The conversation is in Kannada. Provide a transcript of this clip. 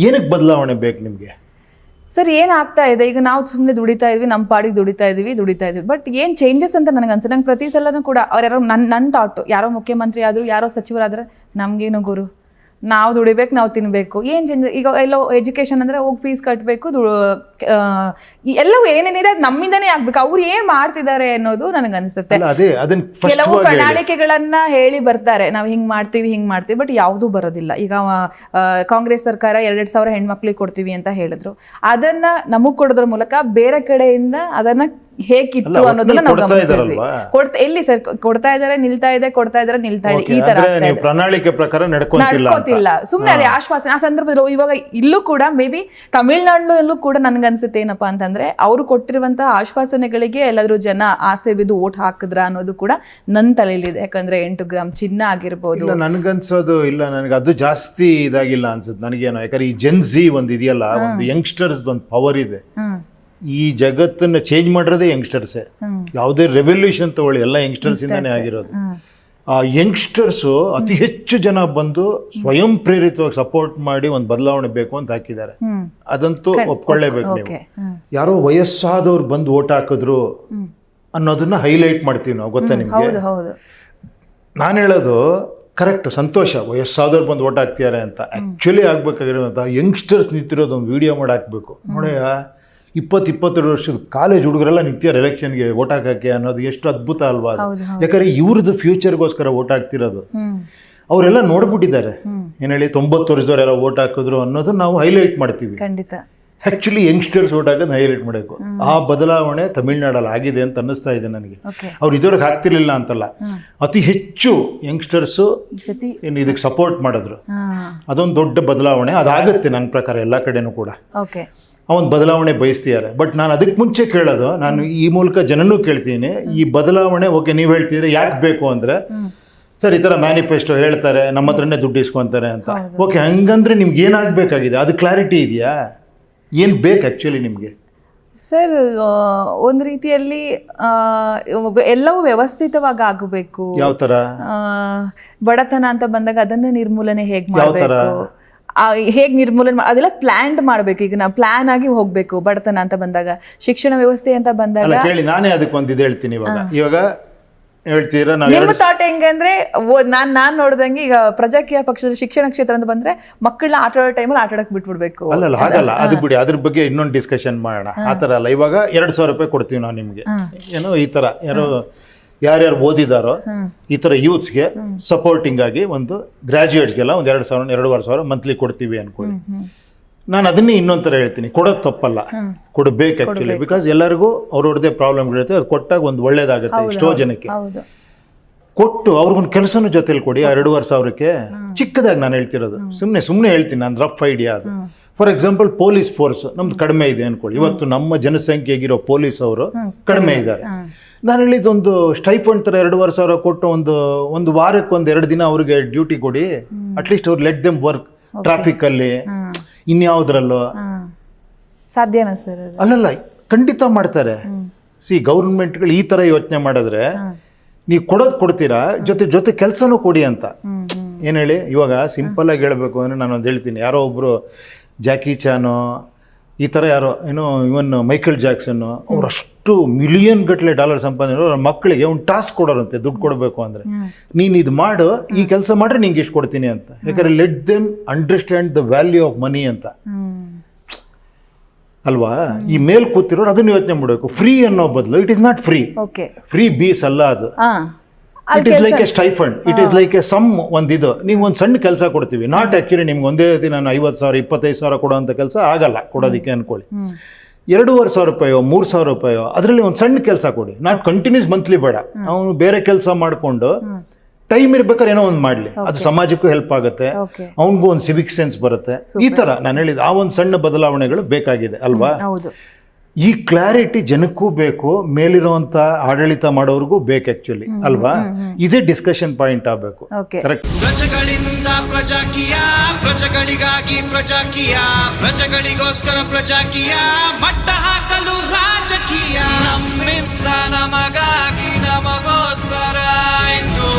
ಏನಕ್ಕೆ ಬದಲಾವಣೆ ಬೇಕು ನಿಮಗೆ? ಸರ್ ಏನಾಗ್ತಾ ಇದೆ ಈಗ ನಾವು ಸುಮ್ಮನೆ ದುಡಿತಾ ಇದ್ವಿ, ನಮ್ಮ ಪಾಡಿಗೆ ದುಡಿತಾ ಇದ್ವಿ, ಬಟ್ ಏನು ಚೇಂಜಸ್ ಅಂತ ನನಗೆ ಅನ್ಸುತ್ತೆ. ನಂಗೆ ಪ್ರತಿ ಸಲನೂ ಕೂಡ ಅವ್ರು ಯಾರೋ ನನ್ನ ಥಾಟು, ಯಾರೋ ಮುಖ್ಯಮಂತ್ರಿ ಆದರೂ ಯಾರೋ ಸಚಿವರಾದರೆ ನಮಗೇನು ಗುರು, ನಾವು ದುಡಿಬೇಕು, ನಾವು ತಿನ್ನಬೇಕು, ಏನು ಚೇಂಜ್. ಈಗ ಎಲ್ಲೋ ಎಜುಕೇಷನ್ ಅಂದರೆ ಹೋಗಿ ಫೀಸ್ ಕಟ್ಟಬೇಕು, ಎಲ್ಲವೂ ಏನೇನಿದೆ ಅದು ನಮ್ಮಿಂದನೇ ಆಗ್ಬೇಕು. ಅವ್ರು ಏನು ಮಾಡ್ತಿದ್ದಾರೆ ಅನ್ನೋದು ನನಗೆ ಅನಿಸುತ್ತೆ. ಕೆಲವು ಪ್ರಣಾಳಿಕೆಗಳನ್ನ ಹೇಳಿ ಬರ್ತಾರೆ, ನಾವು ಹಿಂಗೆ ಮಾಡ್ತೀವಿ, ಬಟ್ ಯಾವುದೂ ಬರೋದಿಲ್ಲ. ಈಗ ಕಾಂಗ್ರೆಸ್ ಸರ್ಕಾರ 2,000 ಹೆಣ್ಮಕ್ಳಿಗೆ ಕೊಡ್ತೀವಿ ಅಂತ ಹೇಳಿದ್ರು, ಅದನ್ನ ನಮಗೆ ಕೊಡೋದ್ರ ಮೂಲಕ ಬೇರೆ ಕಡೆಯಿಂದ ಅದನ್ನ ಹೇಗಿತ್ತು ಅನ್ನೋದನ್ನ ನಾವು ಗಮನಿಸಿದ್ವಿ. ಎಲ್ಲಿ ಸರ್ ಕೊಡ್ತಾ ಇದಾರೆ, ನಿಲ್ತಾ ಇದೆ, ಈ ತರ ಪ್ರಣಾಳಿಕೆ ಪ್ರಕಾರ ನಡ್ಕೋತಿಲ್ಲ. ಸುಮ್ನೆ ಅದೇ ಆಶ್ವಾಸನೆ. ಆ ಸಂದರ್ಭದಲ್ಲಿ ಇವಾಗ ಇಲ್ಲೂ ಕೂಡ ಮೇ ಬಿ ತಮಿಳ್ನಾಡಲ್ಲೂ ಕೂಡ ನನ್ಗನ್ಸುತ್ತೆ ಏನಪ್ಪಾ ಅಂತಂದ್ರೆ ಅವರು ಕೊಟ್ಟಿರುವಂತಹ ಆಶ್ವಾಸನೆಗಳಿಗೆ ಎಲ್ಲಾದ್ರೂ ಜನ ಆಸೆ ಬಿದ್ದು ಓಟ್ ಹಾಕಿದ್ರ ಅನ್ನೋದು ಕೂಡ ನನ್ನ ತಲೆಯಲ್ಲಿದೆ. ಯಾಕಂದ್ರೆ 8 ಗ್ರಾಮ್ ಚಿನ್ನ ಆಗಿರ್ಬೋದು. ನನ್ಗನ್ಸೋದು ಇಲ್ಲ, ನನಗೆ ಅದು ಜಾಸ್ತಿ ಇದಾಗಿಲ್ಲ ಅನ್ಸುತ್ತೆ ನನಗೇನೋ. ಯಾಕಂದ್ರೆ ಈ ಜೆನ್ಜಿ ಒಂದು ಇದೆಯಲ್ಲ, ಒಂದು ಯಂಗ್ಸ್ಟರ್ಸ್ ಒಂದು ಪವರ್ ಇದೆ. ಈ ಜಗತ್ತನ್ನ ಚೇಂಜ್ ಮಾಡಿರೋದೇ ಯಂಗ್ಸ್ಟರ್ಸೇ. ಯಾವುದೇ ರೆವಲ್ಯೂಷನ್ ತಗೊಳ್ಳಿ, ಎಲ್ಲ ಯಂಗ್ಸ್ಟರ್ಸ್ ಇಂದಾನೇ ಆಗಿರೋದು. ಆ ಯಂಗ್ಸ್ಟರ್ಸು ಅತಿ ಹೆಚ್ಚು ಜನ ಬಂದು ಸ್ವಯಂ ಪ್ರೇರಿತವಾಗಿ ಸಪೋರ್ಟ್ ಮಾಡಿ ಒಂದು ಬದಲಾವಣೆ ಬೇಕು ಅಂತ ಹಾಕಿದ್ದಾರೆ. ಅದಂತೂ ಒಪ್ಕೊಳ್ಳೇಬೇಕು. ನೀವು ಯಾರೋ ವಯಸ್ಸಾದವ್ರು ಬಂದು ಓಟ್ ಹಾಕಿದ್ರು ಅನ್ನೋದನ್ನ ಹೈಲೈಟ್ ಮಾಡ್ತೀವಿ ನಾವು, ಗೊತ್ತಾ ನಿಮ್ಗೆ? ನಾನು ಹೇಳೋದು ಕರೆಕ್ಟ್, ಸಂತೋಷ, ವಯಸ್ಸಾದವ್ರು ಬಂದು ಓಟ್ ಹಾಕ್ತಿದ್ದಾರೆ ಅಂತ. ಆ್ಯಕ್ಚುಲಿ ಆಗ್ಬೇಕಾಗಿರೋಂಥ ಯಂಗ್ಸ್ಟರ್ಸ್ ನಿಂತಿರೋದು ಒಂದು ವಿಡಿಯೋ ಮಾಡಿ ಹಾಕ್ಬೇಕು. ನೋಡಯ್ಯ, 20-22 ವರ್ಷದ ಕಾಲೇಜ್ ಹುಡುಗರೆಲ್ಲ ನಿಂತಿದ್ದಾರೆ ಎಲೆಕ್ಷನ್ಗೆ ಓಟ್ ಹಾಕಕ್ಕೆ ಅನ್ನೋದು ಎಷ್ಟು ಅದ್ಭುತ ಅಲ್ವಾ? ಯಾಕಂದ್ರೆ ಇವ್ರದ್ದು ಫ್ಯೂಚರ್ಗೋಸ್ಕರ ಓಟ್ ಹಾಕ್ತಿರೋದು. ಅವರೆಲ್ಲ ನೋಡ್ಬಿಟ್ಟಿದ್ದಾರೆ, ಏನು ಹೇಳಿ 90 ವರ್ಷದವ್ರು ಯಾರೋ ಓಟ್ ಹಾಕಿದ್ರು ಅನ್ನೋದು ನಾವು ಹೈಲೈಟ್ ಮಾಡ್ತೀವಿ. ಆ್ಯಕ್ಚುಲಿ ಯಂಗ್ಸ್ಟರ್ಸ್ ಓಟ್ ಹಾಕೋದು ಹೈಲೈಟ್ ಮಾಡಬೇಕು. ಆ ಬದಲಾವಣೆ ತಮಿಳ್ನಾಡಲ್ಲಿ ಆಗಿದೆ ಅಂತ ಅನ್ನಿಸ್ತಾ ಇದೆ ನನಗೆ. ಅವ್ರು ಇದುವರೆಗೆ ಆಗ್ತಿರ್ಲಿಲ್ಲ ಅಂತಲ್ಲ, ಅತಿ ಹೆಚ್ಚು ಯಂಗ್ಸ್ಟರ್ಸು ಇದಕ್ಕೆ ಸಪೋರ್ಟ್ ಮಾಡಿದ್ರು. ಅದೊಂದು ದೊಡ್ಡ ಬದಲಾವಣೆ. ಅದಾಗುತ್ತೆ ನನ್ನ ಪ್ರಕಾರ ಎಲ್ಲ ಕಡೆನೂ ಕೂಡ. ಅವನ್ ಬದಲಾವಣೆ ಬಯಸ್ತಿದ್ದಾರೆ. ಬಟ್ ನಾನು ಅದಕ್ಕೆ ಮುಂಚೆ ಕೇಳೋದು, ನಾನು ಈ ಮೂಲಕ ಜನನೂ ಕೇಳ್ತೀನಿ, ಈ ಬದಲಾವಣೆ ಓಕೆ ನೀವು ಹೇಳ್ತಿದ್ರೆ ಯಾಕೆ ಬೇಕು ಅಂದರೆ, ಸರ್ ಈ ಥರ ಮ್ಯಾನಿಫೆಸ್ಟೋ ಹೇಳ್ತಾರೆ, ನಮ್ಮ ಹತ್ರನೇ ದುಡ್ಡು ಇಸ್ಕೊತಾರೆ ಅಂತ. ಓಕೆ, ಹಂಗಂದ್ರೆ ನಿಮ್ಗೆ ಏನಾಗಬೇಕಾಗಿದೆ? ಅದು ಕ್ಲಾರಿಟಿ ಇದೆಯಾ? ಏನು ಬೇಕು ಆ್ಯಕ್ಚುಲಿ ನಿಮಗೆ? ಸರ್ ಒಂದು ರೀತಿಯಲ್ಲಿ ಎಲ್ಲವೂ ವ್ಯವಸ್ಥಿತವಾಗಿ ಆಗಬೇಕು. ಯಾವ ಥರ? ಬಡತನ ಅಂತ ಬಂದಾಗ ಅದನ್ನು ನಿರ್ಮೂಲನೆ ಹೇಗೆ ಮಾಡಬೇಕು, ಹೇಗೆ ನಿರ್ಮೂಲನೆ ಅದೆಲ್ಲ ಪ್ಲಾನ್ ಮಾಡಬೇಕು. ಈಗ ನಾವು ಪ್ಲಾನ್ ಆಗಿ ಹೋಗ್ಬೇಕು. ಬಡತನ ಅಂತ ಬಂದಾಗ, ಶಿಕ್ಷಣ ವ್ಯವಸ್ಥೆ ಅಂತ ಬಂದಾಗ ಕೇಳಿ, ನಾನೇ ಅದಕ್ಕೆ ಒಂದು ಇದು ಹೇಳ್ತೀನಿ. ಇವಾಗ ಹೇಳ್ತೀರಾ, ನಿಮ್ಮ ಥಾಟ್ ಹೆಂಗಂದ್ರೆ, ನಾನ್ ನೋಡ್ದಂಗೆ ಈಗ ಪ್ರಜಾಕೀಯ ಪಕ್ಷದ ಶಿಕ್ಷಣ ಕ್ಷೇತ್ರ ಅಂತ ಬಂದ್ರೆ ಮಕ್ಕಳನ್ನ ಆಟ ಆಡೋ ಟೈಮಲ್ಲಿ ಆಟ ಆಡಕ್ ಬಿಟ್ಬಿಡ್ಬೇಕು. ಅಲ್ಲ ಹಾಗಲ್ಲ, ಅದು ಬಿಡಿ, ಅದ್ರ ಬಗ್ಗೆ ಇನ್ನೊಂದು ಡಿಸ್ಕಷನ್ ಮಾಡೋಣ. ಆ ಥರ ಅಲ್ಲ. ಇವಾಗ 2,000 ರೂಪಾಯಿ ಕೊಡ್ತೀವಿ ನಾವು ನಿಮ್ಗೆ, ಏನೋ ಈ ಥರ ಯಾರ್ಯಾರು ಓದಿದಾರೋ ಈ ಥರ ಯೂತ್ಸ್ಗೆ ಸಪೋರ್ಟಿಂಗ್ ಆಗಿ ಒಂದು ಗ್ರಾಜ್ಯುಯೇಟ್ಸ್ಗೆಲ್ಲ ಒಂದು 2,000-2,500 ಮಂತ್ಲಿ ಕೊಡ್ತೀವಿ ಅನ್ಕೊಳ್ಳಿ. ನಾನು ಅದನ್ನೇ ಇನ್ನೊಂದು ಥರ ಹೇಳ್ತೀನಿ, ಕೊಡೋದು ತಪ್ಪಲ್ಲ, ಕೊಡಬೇಕು ಆ್ಯಕ್ಚುಲಿ. ಬಿಕಾಸ್ ಎಲ್ಲರಿಗೂ ಅವ್ರವ್ರದ್ದೇ ಪ್ರಾಬ್ಲಮ್ಗಳಿರುತ್ತೆ. ಅದು ಕೊಟ್ಟಾಗ ಒಂದು ಒಳ್ಳೇದಾಗುತ್ತೆ ಎಷ್ಟೋ ಜನಕ್ಕೆ. ಕೊಟ್ಟು ಅವ್ರಿಗೊಂದು ಕೆಲಸನೂ ಜೊತೆಲಿ ಕೊಡಿ. ಆ 2,500ಕ್ಕೆ ಚಿಕ್ಕದಾಗಿ ನಾನು ಹೇಳ್ತಿರೋದು, ಸುಮ್ಮನೆ ಹೇಳ್ತೀನಿ, ನಾನು ರಫ್ ಐಡಿಯಾ ಅದು. ಫಾರ್ ಎಕ್ಸಾಂಪಲ್, ಪೊಲೀಸ್ ಫೋರ್ಸ್ ನಮ್ದು ಕಡಿಮೆ ಇದೆ ಅನ್ಕೊಳ್ಳಿ. ಇವತ್ತು ನಮ್ಮ ಜನಸಂಖ್ಯೆಗಿರೋ ಪೊಲೀಸ್ ಅವರು ಕಡಿಮೆ ಇದ್ದಾರೆ. ನಾನು ಹೇಳಿದ್ದೊಂದು ಸ್ಟೈಪಂಡ್ ಥರ 2,500 ಕೊಟ್ಟು ಒಂದು ವಾರಕ್ಕೆ 1-2 ದಿನ ಅವ್ರಿಗೆ ಡ್ಯೂಟಿ ಕೊಡಿ. ಅಟ್ಲೀಸ್ಟ್ ಅವ್ರು ಲೆಟ್ ದೆಮ್ ವರ್ಕ್. ಟ್ರಾಫಿಕಲ್ಲಿ ಇನ್ಯಾವುದ್ರಲ್ಲೋ ಸಾಧ್ಯನಾ ಸರ್? ಅಲ್ಲಲ್ಲ, ಖಂಡಿತ ಮಾಡ್ತಾರೆ. ಗೌರ್ಮೆಂಟ್ಗಳು ಈ ಥರ ಯೋಚನೆ ಮಾಡಿದ್ರೆ, ನೀವು ಕೊಡ್ತೀರಾ, ಜೊತೆ ಕೆಲಸನೂ ಕೊಡಿ ಅಂತ. ಏನು ಹೇಳಿ, ಇವಾಗ ಸಿಂಪಲ್ ಆಗಿ ಹೇಳಬೇಕು ಅಂದರೆ ನಾನು ಒಂದು ಹೇಳ್ತೀನಿ. ಯಾರೋ ಒಬ್ಬರು ಜಾಕಿ ಚಾನು ಈ ಥರ ಯಾರೋ ಏನೋ ಇವನ್ ಮೈಕಲ್ ಜಾಕ್ಸನ್ನು ಅವರಷ್ಟು $1,000,000 ಗಟ್ಟಲೆ ಸಂಪಾದನೆ ಅವ್ರ ಮಕ್ಕಳಿಗೆ ಒಂದು ಟಾಸ್ಕ್ ಕೊಡೋರಂತೆ, ದುಡ್ಡು ಕೊಡಬೇಕು ಅಂದರೆ, ನೀನು ಇದು ಮಾಡು, ಈ ಕೆಲಸ ಮಾಡ್ರೆ ನಿಂಗೆ ಇಷ್ಟು ಕೊಡ್ತೀನಿ ಅಂತ. ಯಾಕಂದರೆ let them understand the value of money ಅಂತ ಅಲ್ವಾ? ಈ ಮೇಲ್ ಕೂತಿರೋರು ಅದನ್ನು ಯೋಚನೆ ಮಾಡಬೇಕು. ಫ್ರೀ ಅನ್ನೋ ಬದಲು it is not free fees ಅಲ್ಲ ಅದು. It is like a stipend, it is like a sum ಒಂದಿದು. ನೀವು ಒಂದು ಸಣ್ಣ ಕೆಲಸ ಕೊಡ್ತೀವಿ, ನಾಟ್ ಆ್ಯಕ್ಚುಲಿ ನಿಮ್ಗೆ ಒಂದೇ ದಿನ ನಾನು 50,000 25,000 ಕೊಡೋಂಥ ಕೆಲಸ ಆಗಲ್ಲ ಕೊಡೋದಕ್ಕೆ ಅನ್ಕೊಳ್ಳಿ. 2,500 ರೂಪಾಯೋ 3,000 ರೂಪಾಯೋ ಅದರಲ್ಲಿ ಒಂದು ಸಣ್ಣ ಕೆಲಸ ಕೊಡಿ. ನಾಟ್ ಕಂಟಿನ್ಯೂಸ್ ಮಂತ್ಲಿ ಬೇಡ. ಅವನು ಬೇರೆ ಕೆಲಸ ಮಾಡಿಕೊಂಡು ಟೈಮ್ ಇರ್ಬೇಕಾದ್ರೆ ಏನೋ ಒಂದು ಮಾಡಲಿ, ಅದು ಸಮಾಜಕ್ಕೂ ಹೆಲ್ಪ್ ಆಗುತ್ತೆ, ಅವನಿಗೂ ಒಂದು ಸಿವಿಕ್ ಸೆನ್ಸ್ ಬರುತ್ತೆ. ಈ ಥರ ನಾನು ಹೇಳಿದ ಆ ಒಂದು ಸಣ್ಣ ಬದಲಾವಣೆಗಳು ಬೇಕಾಗಿದೆ ಅಲ್ವಾ? ಈ ಕ್ಲಾರಿಟಿ ಜನಕ್ಕೂ ಬೇಕು, ಮೇಲಿರುವಂತ ಆಡಳಿತ ಮಾಡೋರ್ಗೂ ಬೇಕು ಆಕ್ಚುಲಿ ಅಲ್ವಾ? ಇದೇ ಡಿಸ್ಕಷನ್ ಪಾಯಿಂಟ್ ಆಗಬೇಕು. ಪ್ರಜೆಗಳಿಂದ ಪ್ರಜಾಕೀಯ, ಪ್ರಜೆಗಳಿಗಾಗಿ ಪ್ರಜಾಕೀಯ, ಪ್ರಜೆಗಳಿಗೋಸ್ಕರ ಪ್ರಜಾಕೀಯ, ಮಟ್ಟ ಹಾಕಲು ರಾಜಕೀಯ, ನಮ್ಮಿಂದ ನಮಗಾಗಿ ನಮಗೋಸ್ಕರ ಎಂದು